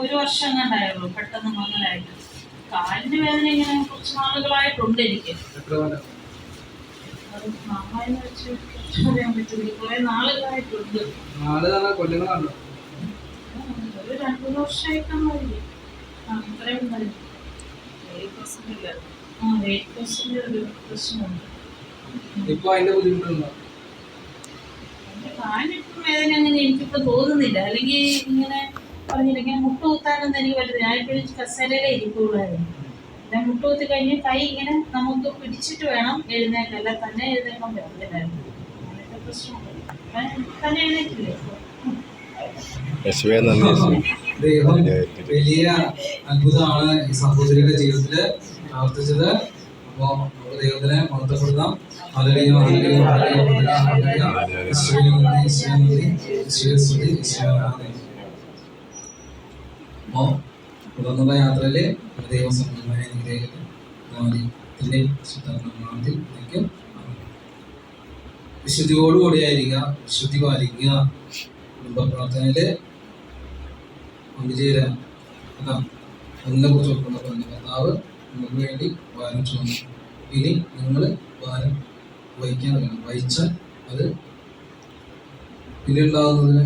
1 വർഷം എങ്ങാണ്ടായുള്ളൂ പെട്ടെന്ന് മങ്ങലായിട്ട്. കാലിന് വേദന ഇങ്ങനെ കുറച്ച് നാളുകളായിട്ടുണ്ട് എനിക്ക്. അത് നന്നായി വെച്ച് പറയാൻ പറ്റില്ല, കുറെ നാളുകളായിട്ടുണ്ട്. ഒരു 2-3 വർഷമായിട്ടാണ്. അത്രയും വെയിറ്റ് ലോസിന്റെ ഒരു പ്രശ്നമുണ്ട്. കാലിനിപ്പം വേദന അങ്ങനെ എനിക്കിപ്പോ തോന്നുന്നില്ല. അല്ലെങ്കിൽ ഇങ്ങനെ പറഞ്ഞില്ല, ഇങ്ങനെ മുട്ടുകുത്താനൊന്നും എനിക്ക് പറ്റില്ല. ഞാനിപ്പോഴും കസേരയിലേ ഇരിക്കുള്ളായിരുന്നു. ഞാൻ മുട്ടുകുത്തി കഴിഞ്ഞ് കൈ ഇങ്ങനെ നമുക്ക് പിടിച്ചിട്ട് വേണം എഴുന്നേക്കാൻ, അല്ല തന്നെ എഴുന്നേക്കാൻ പറ്റില്ലായിരുന്നു. അങ്ങനത്തെ പ്രശ്നമുണ്ട്. തന്നെ എഴുന്നേറ്റില്ലേ? ദൈവം വലിയ അത്ഭുതമാണ് ഈ സഹോദരിയുടെ ജീവിതത്തിൽ പ്രവർത്തിച്ചത്. അപ്പോ നമുക്ക് ദൈവത്തിനെ മഹത്വപ്പെടുത്താം. അപ്പോ തുടർന്നുള്ള യാത്രയില് ദൈവസംബന്ധമായ വിശുദ്ധിയോടുകൂടിയായിരിക്കുക, വിശുദ്ധി പാലിക്കുക, കുടുംബ പ്രാർത്ഥനയില് പങ്കുചേരുക. അതാ അതിനെ കുറിച്ച് പറഞ്ഞു. കർത്താവ് നമുക്ക് വേണ്ടി ഭാരം ചുമന്നു. ഇനി നിങ്ങൾ ഭാരം വഹിക്കാൻ തുടങ്ങണം. വഹിച്ചാൽ അത് പിന്നീടുണ്ടാകുന്നതിന്